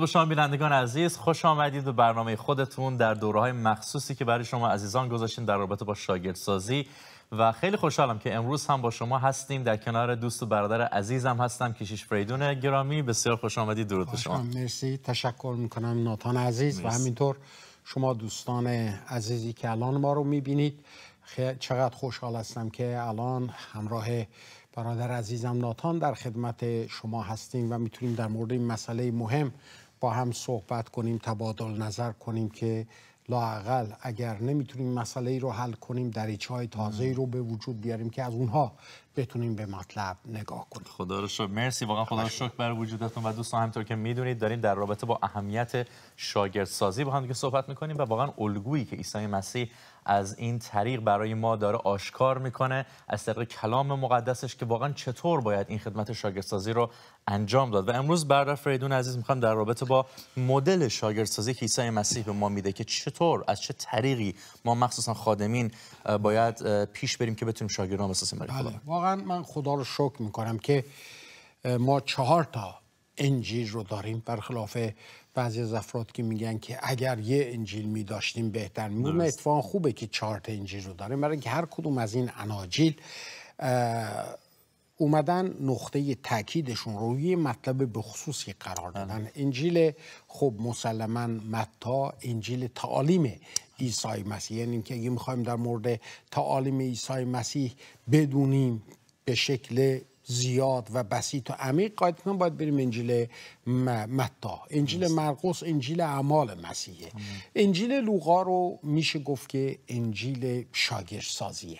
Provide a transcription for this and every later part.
به شما بینندگان عزیز، خوش آمدید به برنامه خودتون در دوره‌های مخصوصی که برای شما عزیزان گذاشتین در رابطه با شاگردسازی و خیلی خوشحالم که امروز هم با شما هستیم. در کنار دوست و برادر عزیزم هستم کشیش فریدون گرامی. بسیار خوش آمدید. درود به شما. مرسی، تشکر میکنم ناتان عزیز و همینطور شما دوستان عزیزی که الان ما رو میبینید. چقدر خوشحال هستم که الان همراه برادر عزیزم ناتان در خدمت شما هستیم و میتونیم در مورد این مسئله مهم با هم صحبت کنیم، تبادل نظر کنیم که لااقل اگر نمیتونیم مسئله رو حل کنیم دریچه‌های تازه‌ای رو به وجود بیاریم که از اونها بتونیم به مطلب نگاه کنیم. خدا رو شکر. مرسی، واقعا خدا رو شکر برای وجودتون. و دوستان همونطور که میدونید داریم در رابطه با اهمیت شاگردسازی با هم دیگه صحبت میکنیم و واقعا الگویی که عیسی مسیح از این طریق برای ما داره آشکار میکنه از طریق کلام مقدسش که واقعا چطور باید این خدمت شاگردسازی رو انجام داد. و امروز برادر فریدون عزیز میخوام در رابطه با مدل شاگردسازی که عیسی مسیح به ما میده که چطور از چه طریقی ما مخصوصا خادمین باید پیش بریم که بتونیم شاگردان بسازیم برای خدا. واقعا من خدا رو شکر میکنم که ما 4 انجیل رو داریم، برخلاف بعضی از افراد که میگن که اگر یه انجیل میداشتیم بهتر میبود. اتفاقا خوبه که 4 انجیل رو داریم، برای اینکه هر کدوم از این اناجیل اومدن نقطه تاکیدشون روی مطلب به خصوصی قرار دادن. انجیل خب مسلما متی انجیل تعالیم عیسی مسیح، یعنی که اگه میخوایم در مورد تعالیم عیسی مسیح بدونیم به شکل زیاد و بسیط و عمیق، قاعدتاً باید بریم انجیل متی. انجیل مرقس انجیل اعمال مسیحه. انجیل لوقا رو میشه گفت که انجیل شاگردسازیه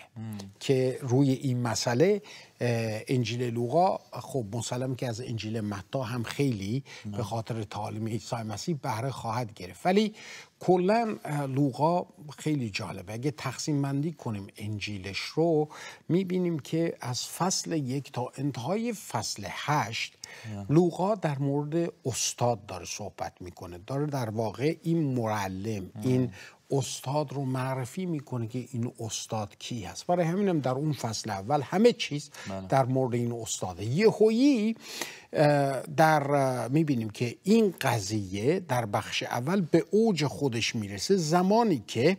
که روی این مسئله انجیل لوقا خب مسلم که از انجیل متی هم خیلی به خاطر تعالیم عیسی مسیح بهره خواهد گرفت، ولی کلا لوقا خیلی جالبه. اگه تقسیم بندی کنیم انجیلش رو میبینیم که از فصل 1 تا انتهای فصل 8 لوقا در مورد استاد داره صحبت میکنه، داره در واقع این معلم این استاد رو معرفی میکنه که این استاد کی هست. برای همینم در اون فصل اول همه چیز در مورد این استاده. یهویی در میبینیم که این قضیه در بخش اول به اوج خودش میرسه زمانی که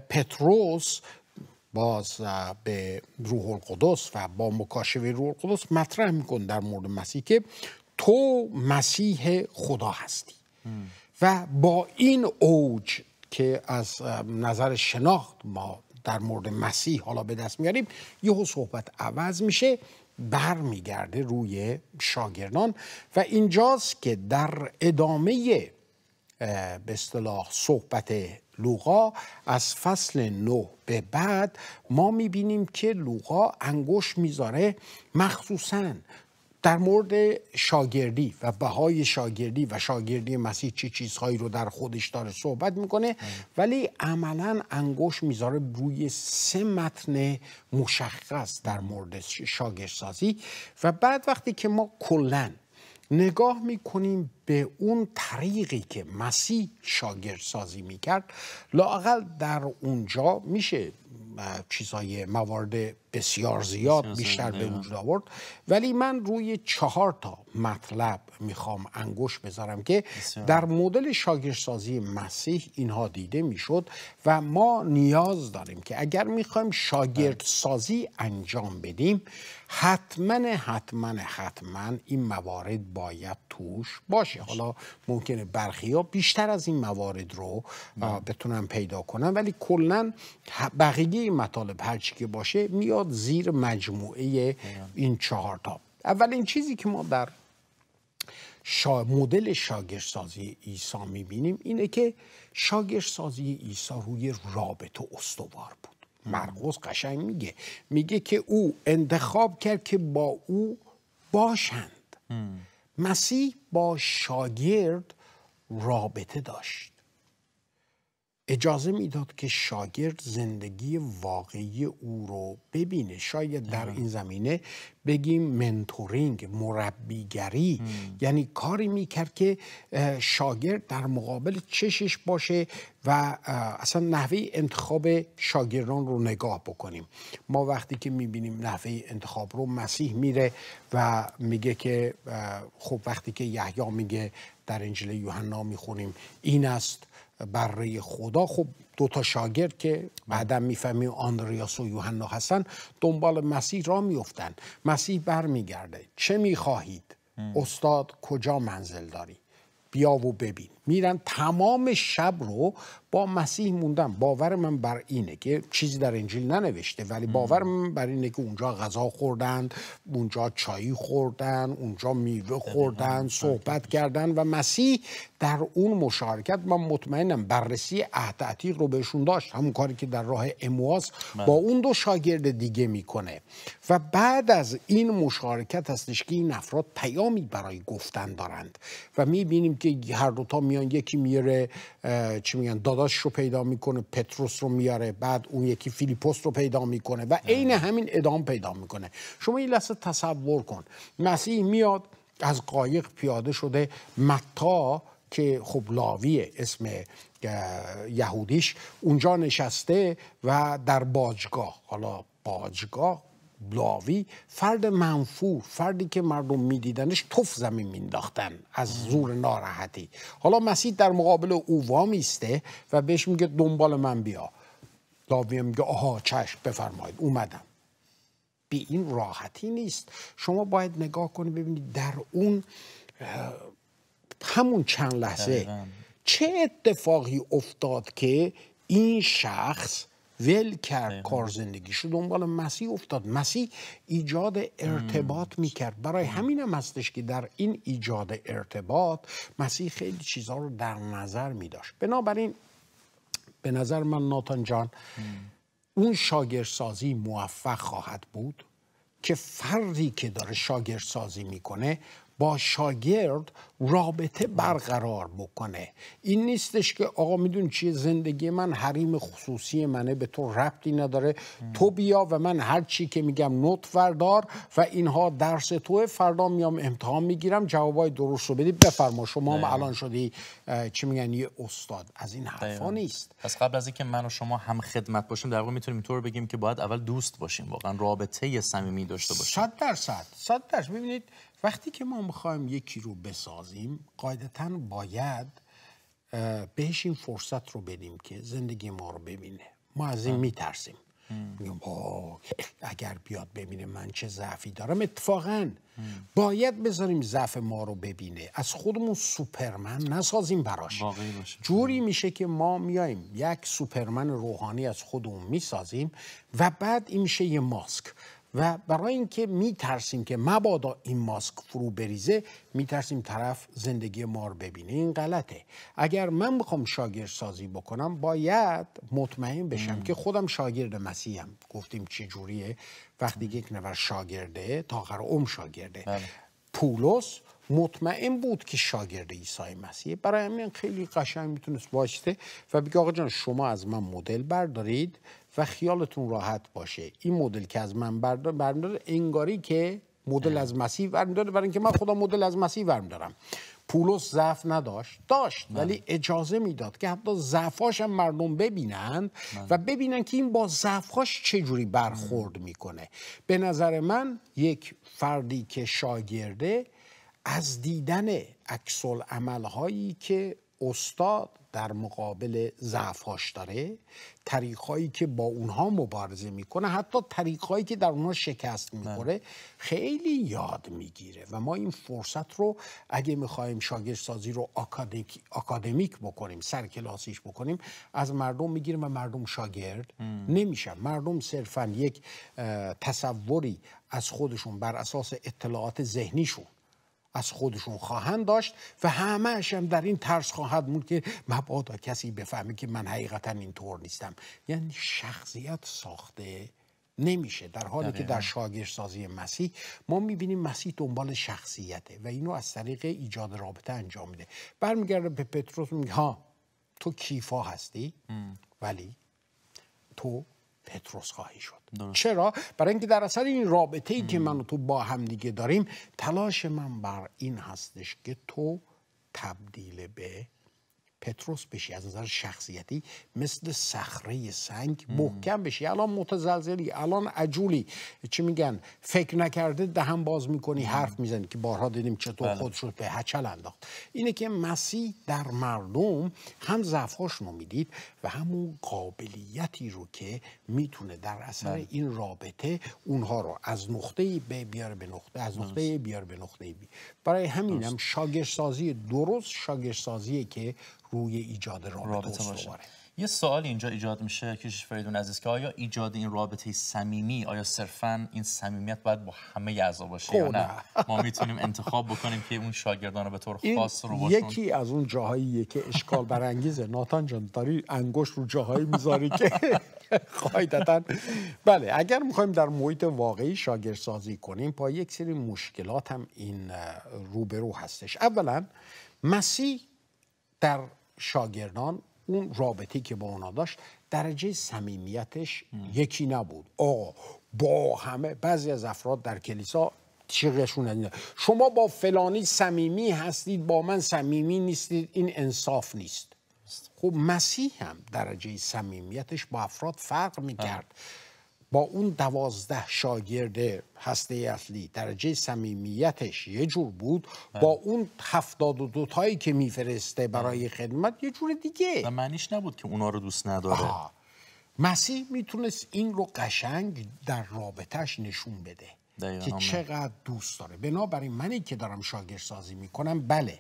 پتروس باز به روح القدس و با مکاشفه روح القدس مطرح میکنه در مورد مسیح که تو مسیح خدا هستی. و با این اوج که از نظر شناخت ما در مورد مسیح حالا به دست میاریم، یهو صحبت عوض میشه، برمیگرده روی شاگردان و اینجاست که در ادامه به اصطلاح صحبت لوقا از فصل 9 به بعد ما میبینیم که لوقا انگشت میذاره مخصوصاً در مورد شاگردی و بهای شاگردی و شاگردی مسیح چه چیزهایی رو در خودش داره صحبت میکنه، ولی عملاً انگشت میذاره روی 3 متن مشخص در مورد شاگردسازی. و بعد وقتی که ما کلاً نگاه میکنیم به اون طریقی که مسیح شاگردسازی میکرد، لااقل در اونجا میشه چیزای موارد بسیار زیاد بیشتر به وجود آورد، ولی من روی 4 مطلب میخوام انگشت بذارم که در مدل شاگردسازی مسیح اینها دیده میشد و ما نیاز داریم که اگر میخوایم شاگردسازی انجام بدیم حتما این موارد باید توش باشه. حالا ممکنه برخی‌ها بیشتر از این موارد رو بتونن پیدا کنن، ولی کلاً بقیه مطالب هرچی که باشه میاد زیر مجموعه این 4. اولین چیزی که ما در مدل شاگردسازی عیسی میبینیم اینه که شاگردسازی عیسی روی رابطه استوار بود. مرقس قشنگ میگه که او انتخاب کرد که با او باشند. مسیح با شاگرد رابطه داشت. اجازه میداد که شاگرد زندگی واقعی او رو ببینه. شاید در این زمینه بگیم منتورینگ، مربیگری، یعنی کاری میکرد که شاگرد در مقابل چشش باشه و اصلا نحوه انتخاب شاگردان رو نگاه بکنیم. ما وقتی که میبینیم نحوه انتخاب رو، مسیح میره و میگه که خب وقتی که یحیی میگه در انجیل یوحنا میخونیم این است بره خدا، خب دو تا شاگرد که بعدا میفهمیم آندریاس و یوحنا هستن دنبال مسیح را میفتن. مسیح برمیگرده، چه میخواهید؟ استاد کجا منزل داری؟ بیا و ببین. میرن تمام شب رو با مسیح موندن. باور من بر اینه که چیزی در انجیل ننوشته، ولی باور من بر اینه که اونجا غذا خوردن، اونجا چای خوردن، اونجا میوه خوردن، صحبت کردن و مسیح در اون مشارکت من مطمئنم بررسی عهد عتیق رو بهشون داشت، همون کاری که در راه امواس با اون دو شاگرد دیگه میکنه. و بعد از این مشارکت هستش که این افراد پیامی برای گفتن دارند و میبینیم که هر دوتا میان، یکی میاره چی میگن داداش رو پیدا میکنه، پتروس رو میاره، بعد اون یکی فیلیپوس رو پیدا میکنه و عین همین ادامه پیدا میکنه. شما این لحظه تصور کن، مسیح میاد از قایق پیاده شده، متی که خب لاویه اسم یهودیش، اونجا نشسته و در باجگاه، حالا باجگاه لاوی فرد منفور، فردی که مردم میدیدنش تف زمین مینداختن از زور ناراحتی. حالا مسیح در مقابل او وامیسته و بهش میگه دنبال من بیا. لاوی میگه آها چشم بفرمایید اومدم. بی این راحتی نیست. شما باید نگاه کنید ببینید در اون همون چند لحظه چه اتفاقی افتاد که این شخص ول کرد کار زندگیشو دنبال مسیح افتاد. مسیح ایجاد ارتباط میکرد. برای همین هم هستش که در این ایجاد ارتباط مسیح خیلی چیزها رو در نظر میداشت. بنابراین به نظر من ناتان جان اون شاگردسازی موفق خواهد بود که فردی که داره شاگردسازی میکنه با شاگرد رابطه برقرار بکنه. این نیستش که آقا میدون چیه، زندگی من حریم خصوصی منه، به تو ربطی نداره، تو بیا و من هر چی که میگم نوت فردار و اینها درس توه، فردا میام امتحان میگیرم جوابای درست رو بدی بفرما شما هم الان شدی چی میگن یه استاد. از این حرفا نیست. پس قبل از اینکه من و شما هم خدمت باشیم در واقع میتونیم اینطور بگیم که باید اول دوست باشیم، واقعا رابطه صمیمی داشته باشیم. 100%. ببینید وقتی که ما میخوایم یکی رو بسازیم قاعدتاً باید بهش این فرصت رو بدیم که زندگی ما رو ببینه. ما از این میترسیم، میگم اگر بیاد ببینه من چه ضعفی دارم. اتفاقاً باید بذاریم ضعف ما رو ببینه، از خودمون سوپرمن نسازیم براش. جوری میشه که ما میایم یک سوپرمن روحانی از خودمون میسازیم و بعد این میشه یه ماسک و برای اینکه میترسیم که مبادا این ماسک فرو بریزه میترسیم طرف زندگی ما رو ببینه. این غلطه. اگر من بخوام شاگرد سازی بکنم باید مطمئن بشم که خودم شاگرد مسیحم. گفتیم چه جوریه وقتی یک نفر شاگرده تا آخر عمر شاگرده. پولس مطمئن بود که شاگرد عیسی مسیح، برای همین خیلی قشنگ میتونست واسطه و بگه آقا جان شما از من مدل بردارید و خیالتون راحت باشه این مدل که از من بردار انگاری که مدل از مسیح برمی‌داره، برای اینکه من خودم مدل از مسیح برمی‌دارم. پولس ضعف داشت ولی اجازه میداد که حتی ضعفاش هم مردم ببینن و ببینن که این با ضعفاش چجوری برخورد میکنه. به نظر من یک فردی که شاگرده از دیدن عکس‌العمل‌هایی که استاد در مقابل ضعف‌هاش داره، طریق‌هایی که با اونها مبارزه میکنه، حتی طریق‌هایی که در اونها شکست میخوره خیلی یاد میگیره. و ما این فرصت رو اگه میخوایم شاگردسازی رو آکادمیک بکنیم، سرکلاسیش بکنیم، از مردم میگیریم و مردم شاگرد نمیشن. مردم صرفاً یک تصوری از خودشون بر اساس اطلاعات ذهنیشون از خودشون خواهند داشت و همه‌اش هم در این ترس خواهد موند که مبادا کسی بفهمه که من حقیقتا اینطور نیستم. یعنی شخصیت ساخته نمیشه، در حالی که در شاگردسازی مسیح ما میبینیم مسیح دنبال شخصیته و اینو از طریق ایجاد رابطه انجام میده. برمیگرده به پتروس میگه ها تو کیفا هستی ولی تو پتروس خواهی شد. چرا؟ برای اینکه در اثر این رابطه ای که من و تو با هم دیگه داریم، تلاش من بر این هستش که تو تبدیل به پتروس بشی، از نظر شخصیتی مثل صخره سنگ محکم بشی. الان متزلزلی، الان عجولی، چی میگن، فکر نکرده دهن باز میکنی حرف میزنی که بارها دیدیم چطور خودش رو به هچل انداخت. اینه که مسیح در مردم هم ضعف‌هاشون رو میدید و همون قابلیتی رو که میتونه در اثر این رابطه اونها رو از نقطه B بیاره به نقطه، از نقطه A بیاره به نقطه B. برای همینم شاگردسازی درست شاگردسازیه که روی ایجاد رابطه استواره. یه سوال اینجا ایجاد میشه کشیش فریدون عزیز که آیا ایجاد این رابطه صمیمی، آیا صرفاً این صمیمیت باید با همه اعضا باشه یا نه؟ ما میتونیم انتخاب بکنیم که اون شاگردان رو به طور خاص رو باشون. یکی از اون جاهاییه که اشکال برانگیزه. ناتان جان داری انگشت رو جاهایی میذاری که قاعدتاً بله، اگر میخوایم در محیط واقعی شاگردسازی کنیم با یک سری مشکلات هم این روبرو هستش. اولا مسیح در شاگردان اون رابطه‌ای که با اونا داشت درجه صمیمیتش یکی نبود. با همه، بعضی از افراد در کلیسا چیغشون اینه شما با فلانی صمیمی هستید با من صمیمی نیستید، این انصاف نیست. خب مسیح هم درجه صمیمیتش با افراد فرق میکرد. با اون 12 شاگرد هسته اصلی درجه صمیمیتش یه جور بود، با اون 72 تایی که میفرسته برای خدمت یه جور دیگه. و معنیش نبود که اونا رو دوست نداره. مسیح میتونست این رو قشنگ در رابطهش نشون بده که چقدر دوست داره. بنابراین منی که دارم شاگردسازی میکنم، بله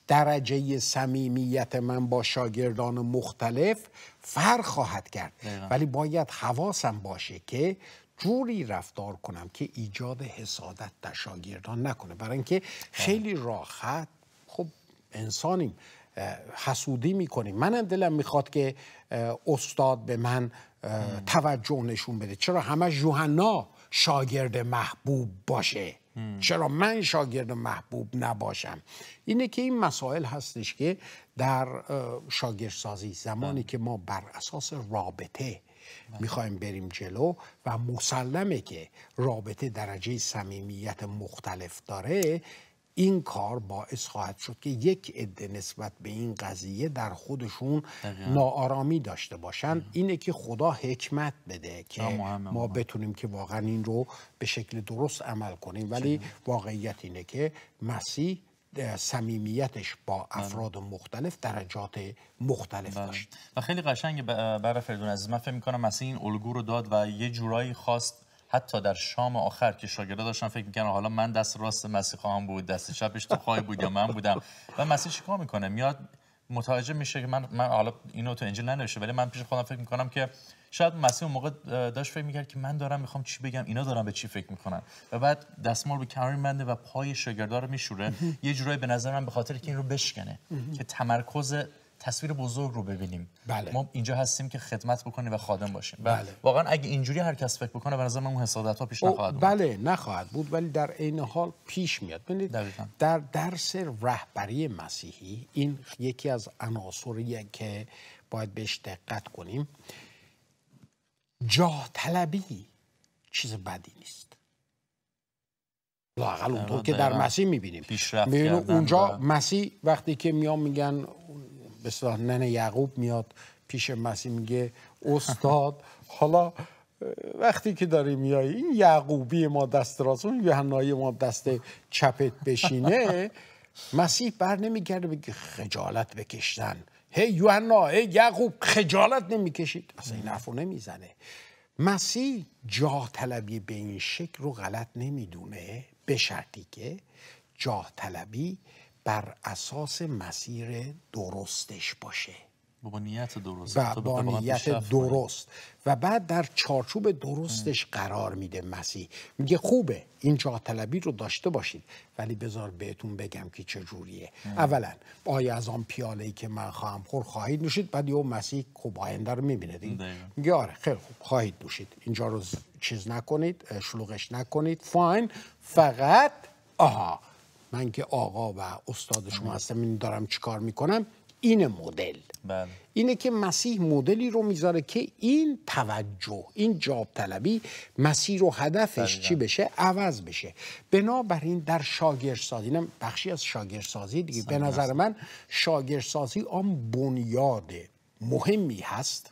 درجه صمیمیت من با شاگردان مختلف فرق خواهد کرد، ولی باید حواسم باشه که جوری رفتار کنم که ایجاد حسادت در شاگردان نکنه. برای اینکه خیلی راحت، خب انسانیم، حسودی میکنیم. منم دلم میخواد که استاد به من توجه نشون بده. چرا همش یوحنا شاگرد محبوب باشه؟ چرا من شاگرد محبوب نباشم؟ اینه که این مسائل هستش که در شاگردسازی زمانی که ما بر اساس رابطه میخوایم بریم جلو و مسلمه که رابطه درجه صمیمیت مختلف داره، این کار باعث خواهد شد که یک عده نسبت به این قضیه در خودشون ناآرامی داشته باشن. اینه که خدا حکمت بده که ما بتونیم که واقعا این رو به شکل درست عمل کنیم. ولی واقعیت اینه که مسیح صمیمیتش با افراد مختلف درجات مختلف داشت. و خیلی قشنگه برای فریدون عزیز. من فکر می‌کنم مسیح این الگو رو داد و یه جورایی خواست حتی در شام آخر که شاگردا داشتن فکر می‌کردن حالا من دست راست مسیح خواهم بود، دست چپش تو خواهی بود یا من بودم، و مسیح چیکار میکنه؟ میاد متوجه میشه که من حالا اینو تو انجیل ننوشته ولی من پیش خودم فکر می‌کنم که شاید مسیح اون موقع داشت فکر می‌کرد که من دارم میخوام چی بگم، اینا دارن به چی فکر می‌کنن، و بعد دستمال به کنار می‌بنده و پای شاگردا رو میشوره. یه جورایی به نظر من به خاطر که این رو بشکنه که تمرکز تصویر بزرگ رو ببینیم. ما اینجا هستیم که خدمت بکنیم و خادم باشیم. واقعا اگه اینجوری هر کس فکر بکنه به نظر من اون حسادت‌ها پیش نخواهد اومد. بله نخواهد بود، ولی در عین حال پیش میاد. ببینید در درس رهبری مسیحی این یکی از عناصریه که باید بهش دقت کنیم. جاه طلبی چیز بدی نیست. لااقل اونطور که در مسیح میبینیم. اونجا مسیح وقتی که میگن بسیار ننه یعقوب میاد پیش مسیح میگه استاد حالا وقتی که داری میای این یعقوبی ما دست راست اون یوحنایی ما دست چپت بشینه، مسیح بر نمیگرده بگه خجالت بکشتن، هی یوحنا، هی یعقوب خجالت نمیکشید، اصلا این حرفو نمیزنه. مسیح جاه طلبی به این شکل رو غلط نمیدونه، به شرطی که جاه طلبی بر اساس مسیر درستش باشه، با نیت درست، با نیت درست، و بعد در چارچوب درستش قرار میده. مسیح میگه خوبه این جاه طلبی رو داشته باشید ولی بذار بهتون بگم که چجوریه. اولا آیا از آن پیاله‌ای که من خواهم خورد خواهید نوشید؟ بعد یه مسیح خوب آینده رو میبینه دیگه، میگه آره خیلی خوب خواهید نوشید، اینجا رو چیز نکنید، شلوغش نکنید، فاین، فقط من که آقا و استاد شما هستم این دارم چیکار میکنم، این مدل. بله. اینه که مسیح مدلی رو میذاره که این توجه، این جواب طلبی، مسیر و هدفش چی بشه؟ عوض بشه. بنابراین در شاگردسازی، اینم بخشی از شاگردسازی دیگه، به نظر من شاگردسازی آن بنیاد مهمی هست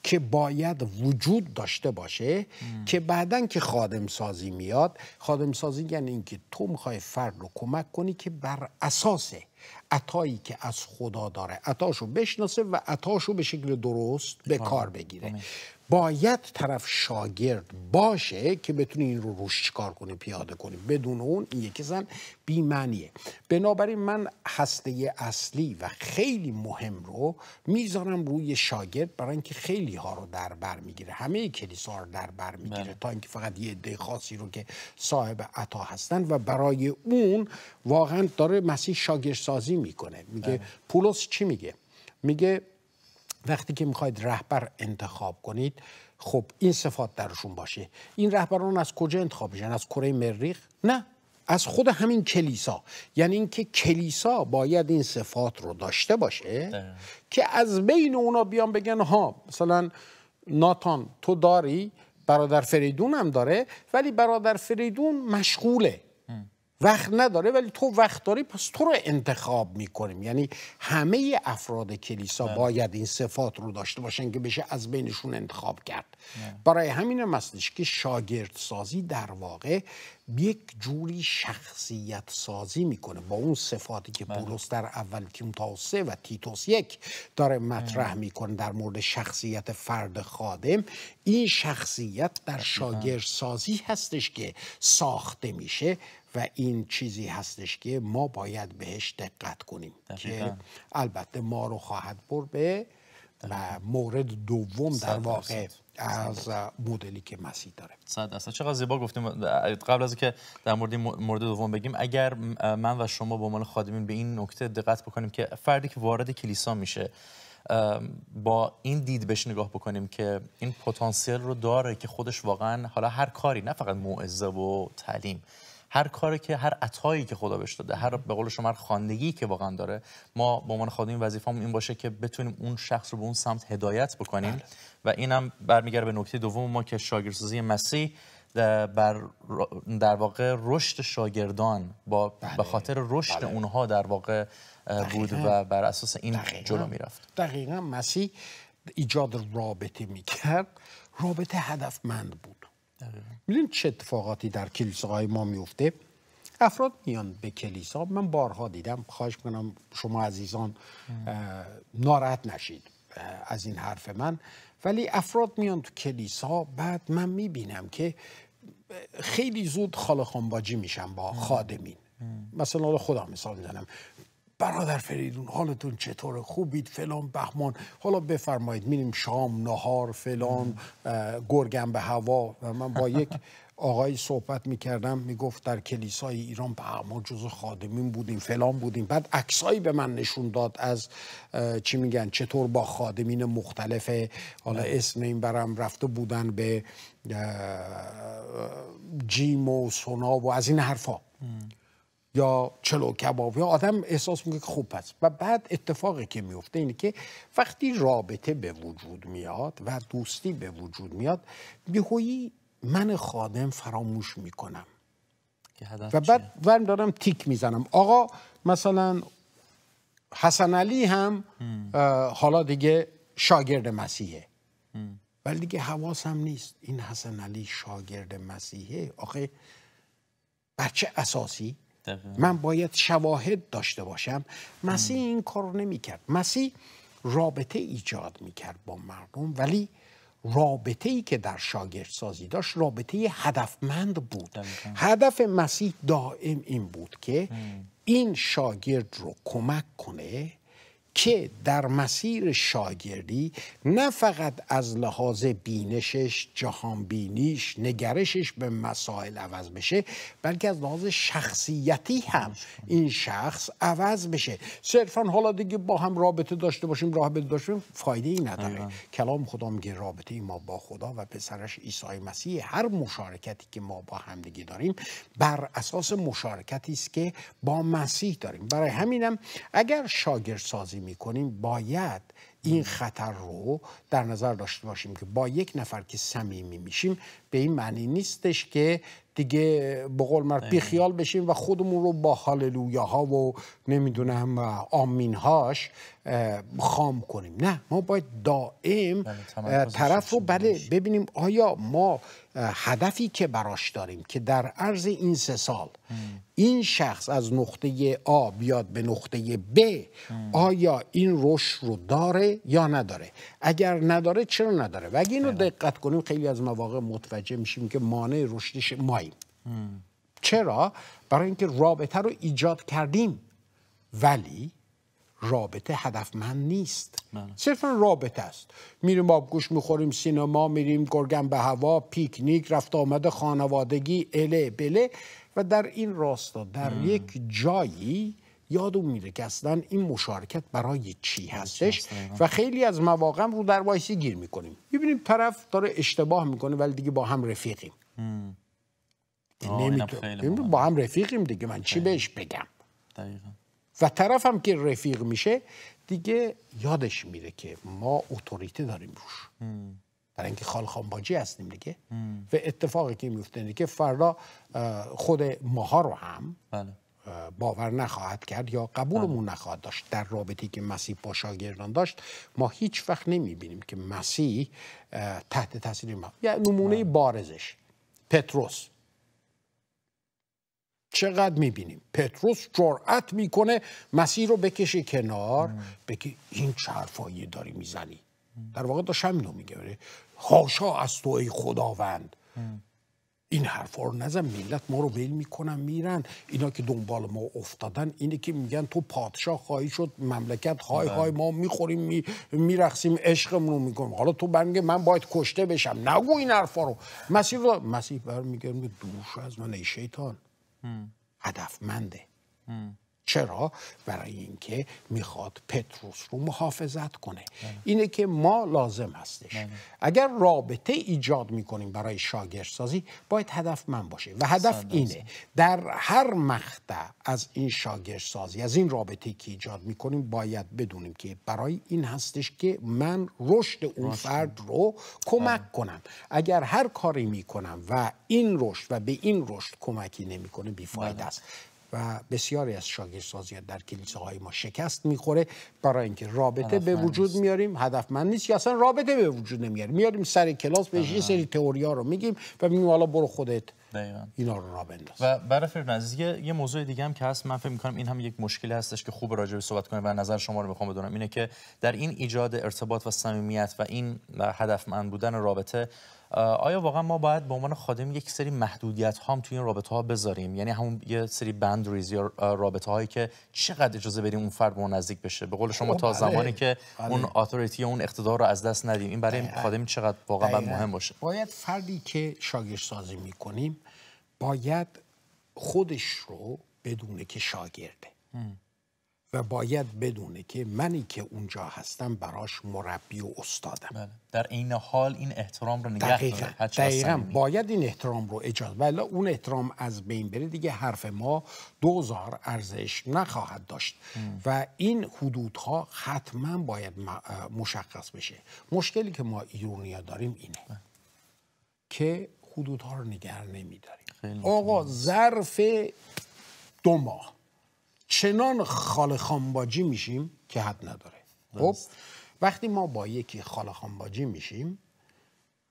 که باید وجود داشته باشه که بعدن که خادم سازی میاد، خادم سازی یعنی اینکه تو میخوای فرد رو کمک کنی که بر اساس عطایی که از خدا داره عطاشو بشناسه و عطاشو به شکل درست به کار بگیره. باید طرف شاگرد باشه که بتونی این رو روش کار کنی، پیاده کنی. بدون اون این یکی زن بی معنیه. بنابراین من هسته اصلی و خیلی مهم رو میذارم روی شاگرد، برای اینکه خیلی ها رو در بر میگیره، همه کلیسا رو در بر میگیره، تا اینکه فقط یه عده خاصی رو که صاحب عطا هستن و برای اون واقعا داره مسیح شاگردسازی میکنه. میگه پولس چی میگه؟ میگه وقتی که میخواید رهبر انتخاب کنید، خب این صفات درشون باشه. این رهبران از کجا انتخاب میشن؟ از کره مریخ؟ نه، از خود همین کلیسا. یعنی اینکه کلیسا باید این صفات رو داشته باشه که از بین اونا بیان بگن ها مثلا ناتان تو داری، برادر فریدون هم داره، ولی برادر فریدون مشغوله، وقت نداره، ولی تو وقت داری، پس تو رو انتخاب میکنیم. یعنی همه افراد کلیسا باید این صفات رو داشته باشن که بشه از بینشون انتخاب کرد. برای همین هم هستش که شاگردسازی در واقع یک جوری شخصیت سازی میکنه با اون صفاتی که پولس در اول تیموتائوس 3 و تیتوس 1 داره مطرح میکنه در مورد شخصیت فرد خادم. این شخصیت در شاگردسازی هستش که ساخته میشه و این چیزی هستش که ما باید بهش دقت کنیم که البته ما رو خواهد برد به مورد دوم در واقع از مدلی که مسیح داره. 100%. چقدر زیبا گفتیم. قبل از اینکه در مورد دوم بگیم، اگر من و شما به عنوان خادمین به این نکته دقت بکنیم که فردی که وارد کلیسا میشه با این دید بهش نگاه بکنیم که این پتانسیل رو داره که خودش واقعا حالا هر کاری، نه فقط موعظه و تعلیم، هر کاری که هر عطایی که خدا بهش داده، هر به قول شما هر خواندگی که واقعا داره، ما به عنوان خادم وظیفه‌مون این باشه که بتونیم اون شخص رو به اون سمت هدایت بکنیم. و اینم برمیگرده به نکته دوم ما که شاگردسازی مسیح در واقع رشد شاگردان به خاطر رشد اونها در واقع بود و بر اساس این جلو میرفت. دقیقاً مسیح ایجاد رابطه میکرد، رابطه هدفمند بود. میدونید چه اتفاقاتی در کلیساهای ما میفته؟ افراد میان به کلیسا، من بارها دیدم، خواهش کنم شما عزیزان ناراحت نشید از این حرف من، ولی افراد میان تو کلیسا، بعد من میبینم که خیلی زود خاله خانباجی میشن با خادمین. مثلا خودم مثال میزنم، برادر فریدون حالتون چطوره؟ خوبید؟ فلان بهمان، حالا بفرمایید میریم شام، نهار، فلان، گرگم به هوا. و من با یک آقای صحبت میکردم، میگفت در کلیسای ایران ما جزو خادمین بودیم، فلان بودیم. بعد عکسایی به من نشون داد از چی میگن چطور با خادمین مختلف، حالا اسم این برم، رفته بودن به جیم و سونا و از این حرفا، یا چلو کباب، یا آدم احساس میکنه که خوب هست. و بعد اتفاقی که میفته اینه که وقتی رابطه به وجود میاد و دوستی به وجود میاد، بیهویی من خادم فراموش میکنم و بعد ورم دارم تیک میزنم. آقا مثلا حسن علی هم حالا دیگه شاگرد مسیحه، ولی دیگه حواسم نیست این حسن علی شاگرد مسیحه. آخه بر چه اساسی؟ من باید شواهد داشته باشم. مسیح این کار رو نمی کرد. مسیح رابطه ایجاد می کرد با مردم، ولی رابطه ای که در شاگردسازی داشت رابطه هدفمند بود. هدف مسیح دائم این بود که این شاگرد رو کمک کنه که در مسیر شاگردی نه فقط از لحاظ بینشش، جهانبینیش، نگرشش به مسائل عوض بشه، بلکه از لحاظ شخصیتی هم این شخص عوض بشه. صرفا حالا دیگه با هم رابطه داشته باشیم، رابطه داشته باشیم، فایده ای نداره. کلام خدا میگه رابطه ما با خدا و پسرش عیسی مسیح، هر مشارکتی که ما با هم دیگه داریم بر اساس مشارکتی است که با مسیح داریم. برای همینم اگر شاگردسازی میکنیم باید این خطر رو در نظر داشته باشیم که با یک نفر که صمیمی میشیم به این معنی نیستش که دیگه به قول معروف بیخیال بشیم و خودمون رو با هاللویاها و نمیدونم آمینهاش خام کنیم. نه، ما باید دائم طرف رو ببینیم آیا ما هدفی که براش داریم که در عرض این 3 سال این شخص از نقطه آ بیاد به نقطه ب، آیا این رشد رو داره یا نداره؟ اگر نداره چرا نداره؟ و اگه اینو دقت کنیم خیلی از مواقع متوجه میشیم که مانع رشدش ماییم. چرا؟ برای اینکه رابطه رو ایجاد کردیم ولی رابطه هدفمند نیست. صرفا رابطه است. میریم آبگوش میخوریم، سینما میریم، گرگم به هوا، پیکنیک، رفت آمد خانوادگی، اله بله. و در این راستا در یک جایی یادم میره که اصلا این مشارکت برای چی هستش و خیلی از مواقع رو در وایسی گیر میکنیم. ببینیم طرف داره اشتباه میکنه ولی دیگه با هم رفیقیم. با هم رفیقیم دیگه، من چی بهش بگم؟ دقیقا. و طرف هم که رفیق میشه دیگه یادش میره که ما اتوریته داریم روش، برای اینکه خال خانباجی هستیم دیگه. و اتفاقی که میفته اینه که فردا خود ماها رو هم باور نخواهد کرد یا قبولمون نخواهد داشت. در رابطه‌ای که مسیح با شاگردان داشت ما هیچ وقت نمیبینیم که مسیح تحت تاثیر ما. یه نمونه بارزش پتروس، چقدر میبینیم پتروس جرأت میکنه مسیح رو بکشه کنار، بگه این چه حرفایی داری میزنی. در واقع داشت همینو میگه، حاشا از تو ای خداوند، این حرفا رو نزن، ملت ما رو ول میکنن میرن. اینا که دنبال ما افتادن اینه که میگن تو پادشاه خواهی شد، مملکت های ما میخوریم میرقصیم عشقمون رو میکنیم، حالا تو برمیگه من باید کشته بشم. نگو این حرفا رو. مسیح برمیگه دوش از من ای شیطان. هدفمنده. چرا؟ برای اینکه میخواد پتروس رو محافظت کنه. اینه که ما لازم هستش اگر رابطه ایجاد میکنیم برای شاگردسازی باید هدفمند باشه و هدف اینه در هر مقطع از این شاگردسازی، از این رابطه که ایجاد میکنیم باید بدونیم که برای این هستش که من رشد اون فرد رو کمک کنم. اگر هر کاری میکنم و این رشد و به این رشد کمکی نمیکنه بیفایده است. و بسیاری از شاگردسازی در کلیساهای ما شکست میخوره برای اینکه رابطه به وجود میاریم، هدفمند نیست، یا اصلا رابطه به وجود نمیاریم، میاریم سر کلاس بهش یه سری تئوریا رو میگیم و میگیم حالا برو خودت اینا رو راه بنداز. و برای فرد عزیز یه موضوع دیگه هم که هست، من فکر می‌کنم این هم یک مشکلی هستش که خوب راجع به صحبت کنیم و نظر شما رو می‌خوام بدونم، اینه که در این ایجاد ارتباط و صمیمیت و این هدفمند بودن رابطه، آیا واقعا ما باید به عنوان خادم یک سری محدودیت هم توی این رابطه ها بذاریم؟ یعنی همون یه سری باندریز یا رابطه هایی که چقدر اجازه بریم اون فرد به اون نزدیک بشه، به قول شما تا زمانی که اون اتوریتی یا اون اقتدار رو از دست ندیم. این برای خادم چقدر واقعا باید مهم باشه؟ باید فردی که شاگردسازی میکنیم باید خودش رو بدونه که شاگرده و باید بدونه که منی که اونجا هستم براش مربی و استادم. در این حال این احترام رو نگه داره. دقیقاً باید این احترام رو ایجاد، ولی اون احترام از بین بره دیگه حرف ما دوزار ارزش نخواهد داشت و این حدودها حتما باید مشخص بشه. مشکلی که ما ایرانی‌ها داریم اینه که حدودها رو نگه نمی‌داریم. آقا ظرف 2 ماه چنان خاله خانباجی میشیم که حد نداره. خب وقتی ما با یکی خاله خانباجی میشیم،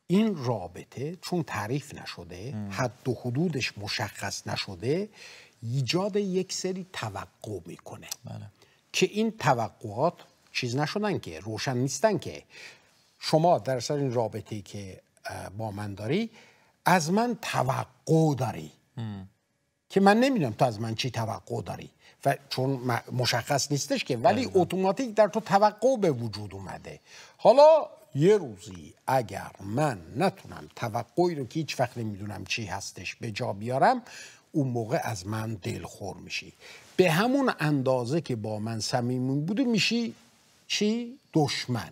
این رابطه چون تعریف نشده، حد و حدودش مشخص نشده، ایجاد یک سری توقع میکنه که این توقعات چیز نشدن، که روشن نیستن. که شما در سر این رابطه‌ای که با من داری از من توقع داری که من نمیدونم تو از من چی توقع داری و چون مشخص نیستش که، ولی اتوماتیک در تو توقع به وجود اومده. حالا یه روزی اگر من نتونم توقعی رو که هیچ وقت نمیدونم چی هستش به جا بیارم، اون موقع از من دلخور میشی. به همون اندازه که با من صمیمی بوده میشی چی؟ دشمن.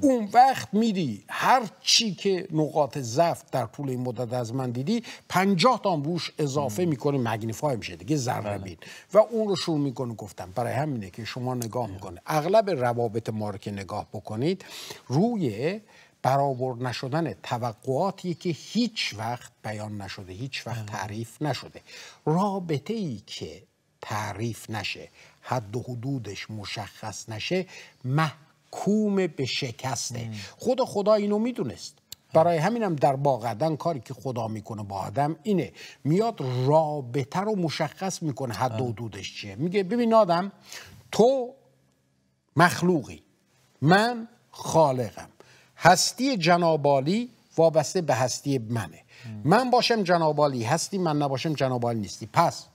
اون وقت میری هر چی که نقاط ضعف در طول این مدت از من دیدی 50 تا روش اضافه میکنی، مگنیفای میشه دیگه، ذره بین، و اون رو شروع میکنه گفتم. برای همینه که شما نگاه میکنه اغلب روابط ما رو که نگاه بکنید روی برآورد نشدن توقعاتی که هیچ وقت بیان نشده، هیچ وقت تعریف نشده. رابطه ای که تعریف نشه، حد و حدودش مشخص نشه، محکوم به شکسته. خدا اینو میدونست. برای همینم در باغ عدن کاری که خدا میکنه با آدم اینه، میاد رابطه رو مشخص میکنه حد و حدودش چیه. میگه ببین آدم، تو مخلوقی، من خالقم. هستی جناب عالی وابسته به هستی منه. من باشم جناب عالی هستی، من نباشم جناب عالی نیستی. پس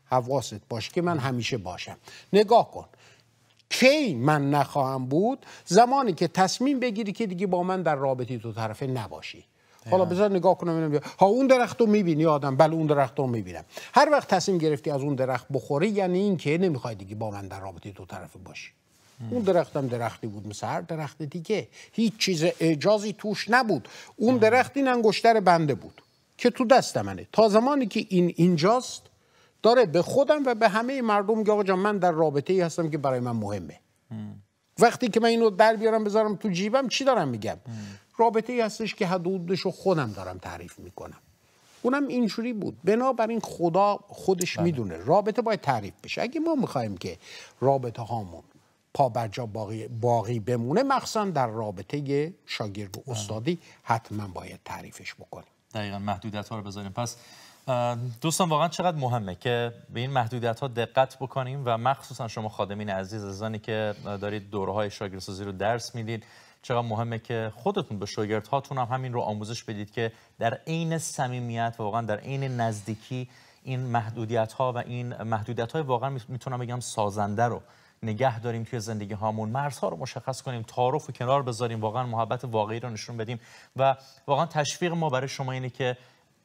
حواست باش که من همیشه باشم. نگاه کن، کی من نخواهم بود؟ زمانی که تصمیم بگیری که دیگه با من در رابطه دو طرفه نباشی. حالا بذار نگاه کنم، ها اون درخت رو میبینی آدم؟ بله اون درخت رو میبینم. هر وقت تصمیم گرفتی از اون درخت بخوری، یعنی این که نمیخوای دیگه با من در رابطه دو طرفه باشی. اون درختم درختی بود مثل هر درخت دیگه، هیچ چیز اعجازی توش نبود. اون درخت این انگشتر بنده بود که تو دست منه. تا زمانی که این اینجاست داره به خودم و به همه مردم میگه آقا جان من در رابطه ای هستم که برای من مهمه. وقتی که من اینو در بیارم بذارم تو جیبم، چی دارم میگم؟ رابطه ای هستش که حدودش رو خودم دارم تعریف میکنم. اونم اینجوری بود. بنابراین خدا خودش میدونه رابطه باید تعریف بشه. اگه ما میخوایم که رابطه هامون پا بر جا باقی بمونه، مخصوصا در رابطه شاگرد و استادی، حتما باید تعریفش بکنیم. دقیقاً محدودیت ها رو بذاریم. پس دوستان واقعا چقدر مهمه که به این محدودیت ها دقت بکنیم و مخصوصا شما خادمین عزیز، عزیزانی که دارید دوره‌های شاگردسازی رو درس میدید، چقدر مهمه که خودتون به شاگردهاتون هم همین رو آموزش بدید که در عین صمیمیت و واقعا در عین نزدیکی این محدودیت ها و این محدودیت های واقعا میتونم بگم سازنده رو نگه داریم توی زندگی هامون. مرزها رو مشخص کنیم، تعارف رو کنار بذاریم، واقعا محبت واقعی رو نشون بدیم. و واقعا تشویق ما برای شما اینه که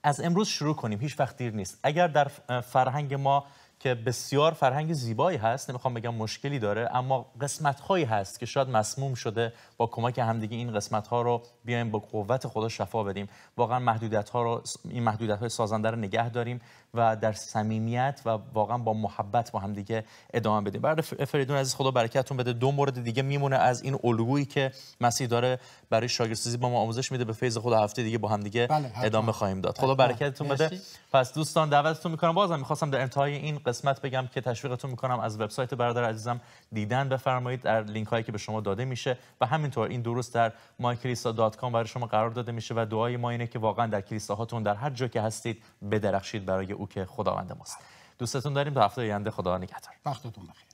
از امروز شروع کنیم، هیچ وقت دیر نیست. اگر در فرهنگ ما که بسیار فرهنگ زیبایی هست، نمیخوام بگم مشکلی داره، اما قسمت‌هایی هست که شاید مسموم شده، با کمک همدیگه این قسمت‌ها رو بیایم با قوت خدا شفا بدیم. واقعا محدودیت‌ها رو، این محدودیت‌های سازنده رو نگه داریم و در صمیمیت و واقعا با محبت با همدیگه ادامه بدیم. برای فریدون عزیز خدا برکتتون بده. 2 مورد دیگه میمونه از این الگویی که مسیح داره برای شاگردسازی با ما آموزش میده. به فیض خدا هفته دیگه با همدیگه ادامه خواهیم داد. خدا برکتتون بده. پس دوستان دعوتتون می‌کنم، بازم می‌خواستم در انتهای این قسمت بگم که تشویقتون می‌کنم از وبسایت برادر عزیزم دیدن بفرمایید، در لینک‌هایی که به شما داده میشه، و همینطور این دروس در myklisa.com برای شما قرار داده میشه و دعای ما اینه که واقعا در کلیساهاتون در هر جا که هستید بدرخشید برای او که خداوند ماست. دوستتون داریم. تا هفته آینده خدا نگهدار. وقتتون بخیر.